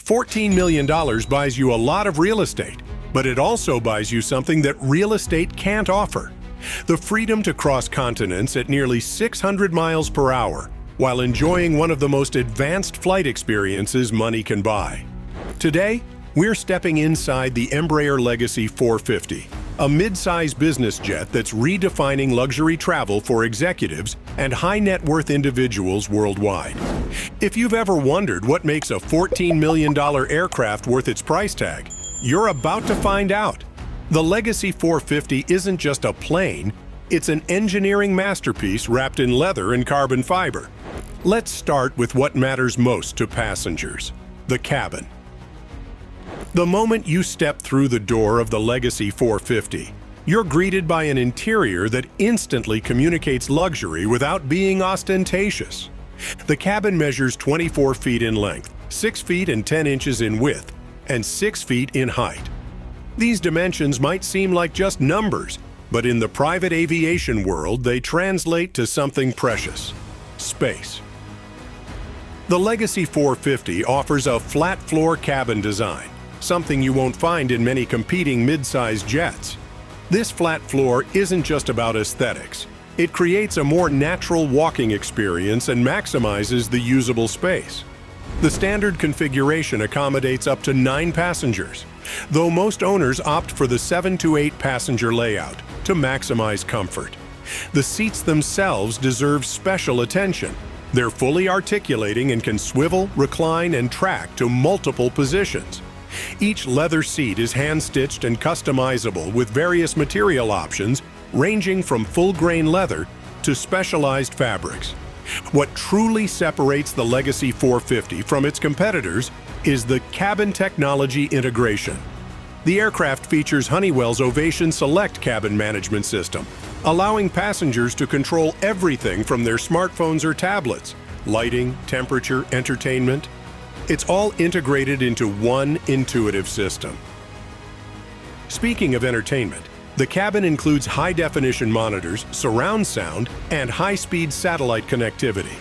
$14 million buys you a lot of real estate, but it also buys you something that real estate can't offer: the freedom to cross continents at nearly 600 miles per hour while enjoying one of the most advanced flight experiences money can buy. Today, we're stepping inside the Embraer Legacy 450, a mid-size business jet that's redefining luxury travel for executives and high-net-worth individuals worldwide. If you've ever wondered what makes a $14 million aircraft worth its price tag, you're about to find out. The Legacy 450 isn't just a plane, it's an engineering masterpiece wrapped in leather and carbon fiber. Let's start with what matters most to passengers: the cabin. The moment you step through the door of the Legacy 450, you're greeted by an interior that instantly communicates luxury without being ostentatious. The cabin measures 24 feet in length, 6 feet and 10 inches in width, and 6 feet in height. These dimensions might seem like just numbers, but in the private aviation world, they translate to something precious: space. The Legacy 450 offers a flat-floor cabin design, something you won't find in many competing mid-size jets. This flat floor isn't just about aesthetics. It creates a more natural walking experience and maximizes the usable space. The standard configuration accommodates up to 9 passengers, though most owners opt for the 7 to 8 passenger layout to maximize comfort. The seats themselves deserve special attention. They're fully articulating and can swivel, recline, and track to multiple positions. Each leather seat is hand-stitched and customizable with various material options ranging from full-grain leather to specialized fabrics. What truly separates the Legacy 450 from its competitors is the cabin technology integration. The aircraft features Honeywell's Aviation Select cabin management system, allowing passengers to control everything from their smartphones or tablets: lighting, temperature, entertainment. It's all integrated into one intuitive system. Speaking of entertainment, the cabin includes high-definition monitors, surround sound, and high-speed satellite connectivity.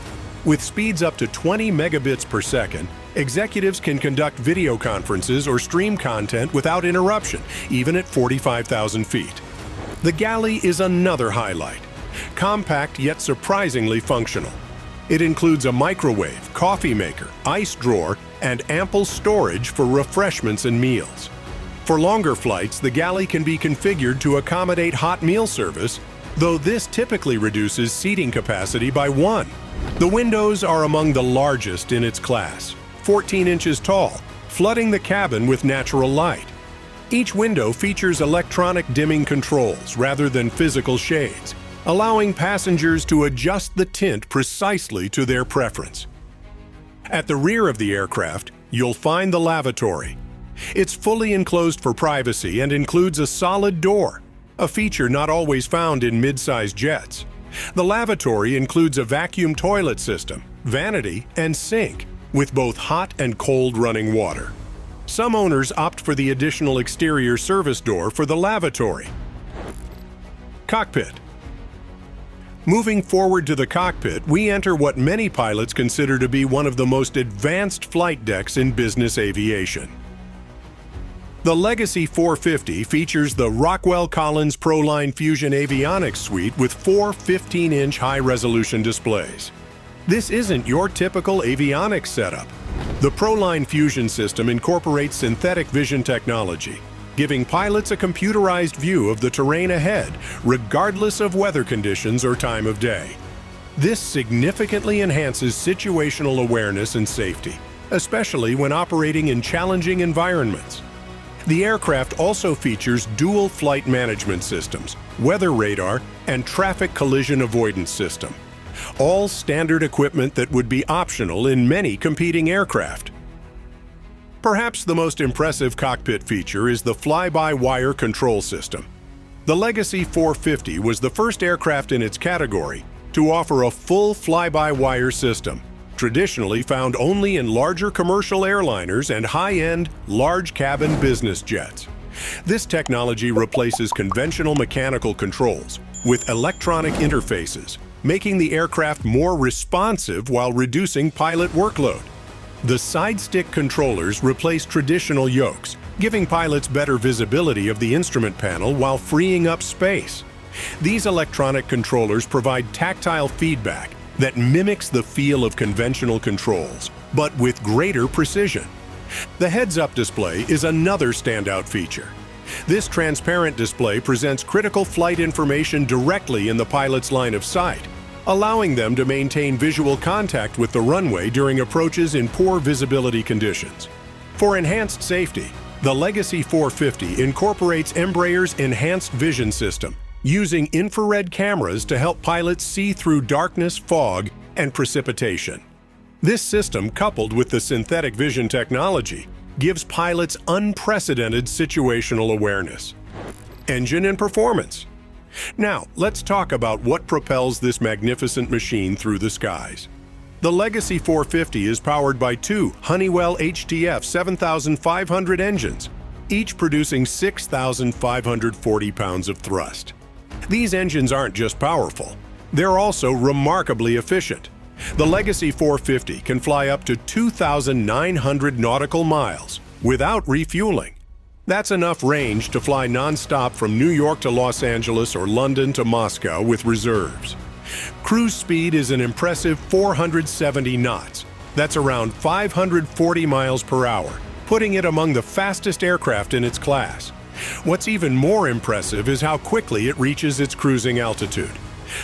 With speeds up to 20 megabits per second, executives can conduct video conferences or stream content without interruption, even at 45,000 feet. The galley is another highlight. Compact yet surprisingly functional. It includes a microwave, coffee maker, ice drawer, and ample storage for refreshments and meals. For longer flights, the galley can be configured to accommodate hot meal service, though this typically reduces seating capacity by 1. The windows are among the largest in its class, 14 inches tall, flooding the cabin with natural light. Each window features electronic dimming controls rather than physical shades, allowing passengers to adjust the tint precisely to their preference. At the rear of the aircraft, you'll find the lavatory. It's fully enclosed for privacy and includes a solid door, a feature not always found in mid-size jets. The lavatory includes a vacuum toilet system, vanity, and sink, with both hot and cold running water. Some owners opt for the additional exterior service door for the lavatory. Cockpit. Moving forward to the cockpit, we enter what many pilots consider to be one of the most advanced flight decks in business aviation. The Legacy 450 features the Rockwell Collins ProLine Fusion avionics suite with 4 15-inch high-resolution displays. This isn't your typical avionics setup. The ProLine Fusion system incorporates synthetic vision technology, giving pilots a computerized view of the terrain ahead, regardless of weather conditions or time of day. This significantly enhances situational awareness and safety, especially when operating in challenging environments. The aircraft also features dual flight management systems, weather radar, and traffic collision avoidance system, all standard equipment that would be optional in many competing aircraft. Perhaps the most impressive cockpit feature is the fly-by-wire control system. The Legacy 450 was the first aircraft in its category to offer a full fly-by-wire system, traditionally found only in larger commercial airliners and high-end, large-cabin business jets. This technology replaces conventional mechanical controls with electronic interfaces, making the aircraft more responsive while reducing pilot workload. The side stick controllers replace traditional yokes, giving pilots better visibility of the instrument panel while freeing up space. These electronic controllers provide tactile feedback that mimics the feel of conventional controls, but with greater precision. The heads-up display is another standout feature. This transparent display presents critical flight information directly in the pilot's line of sight, allowing them to maintain visual contact with the runway during approaches in poor visibility conditions. For enhanced safety, the Legacy 450 incorporates Embraer's enhanced vision system, using infrared cameras to help pilots see through darkness, fog, and precipitation. This system, coupled with the synthetic vision technology, gives pilots unprecedented situational awareness. Engine and performance. Now, let's talk about what propels this magnificent machine through the skies. The Legacy 450 is powered by two Honeywell HTF 7500 engines, each producing 6,540 pounds of thrust. These engines aren't just powerful, they're also remarkably efficient. The Legacy 450 can fly up to 2,900 nautical miles without refueling. That's enough range to fly non-stop from New York to Los Angeles or London to Moscow with reserves. Cruise speed is an impressive 470 knots. That's around 540 miles per hour, putting it among the fastest aircraft in its class. What's even more impressive is how quickly it reaches its cruising altitude.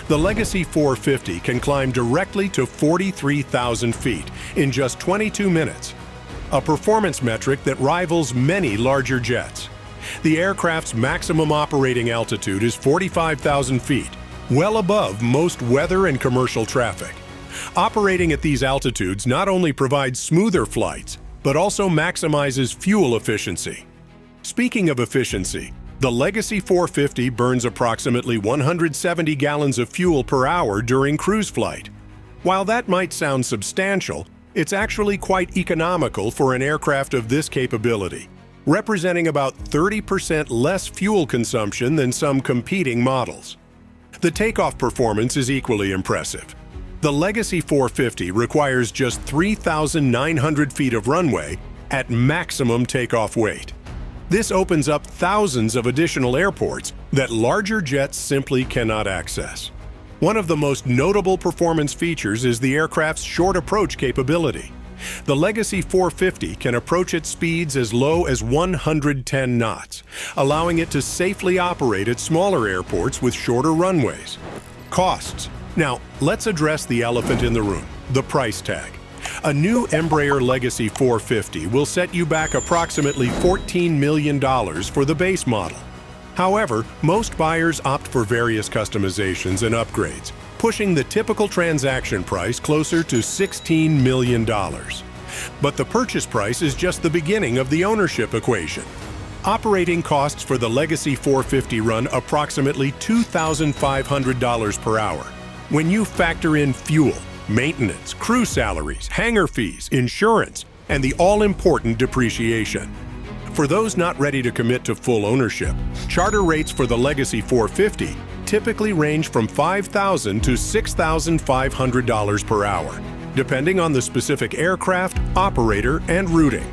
The Legacy 450 can climb directly to 43,000 feet in just 22 minutes, a performance metric that rivals many larger jets. The aircraft's maximum operating altitude is 45,000 feet, well above most weather and commercial traffic. Operating at these altitudes not only provides smoother flights, but also maximizes fuel efficiency. Speaking of efficiency, the Legacy 450 burns approximately 170 gallons of fuel per hour during cruise flight. While that might sound substantial, it's actually quite economical for an aircraft of this capability, representing about 30% less fuel consumption than some competing models. The takeoff performance is equally impressive. The Legacy 450 requires just 3,900 feet of runway at maximum takeoff weight. This opens up thousands of additional airports that larger jets simply cannot access. One of the most notable performance features is the aircraft's short approach capability. The Legacy 450 can approach at speeds as low as 110 knots, allowing it to safely operate at smaller airports with shorter runways. Costs. Now, let's address the elephant in the room, the price tag. A new Embraer Legacy 450 will set you back approximately $14 million for the base model. However, most buyers opt for various customizations and upgrades, pushing the typical transaction price closer to $16 million. But the purchase price is just the beginning of the ownership equation. Operating costs for the Legacy 450 run approximately $2,500 per hour. When you factor in fuel, maintenance, crew salaries, hangar fees, insurance, and the all-important depreciation. For those not ready to commit to full ownership, charter rates for the Legacy 450 typically range from $5,000 to $6,500 per hour, depending on the specific aircraft, operator, and routing.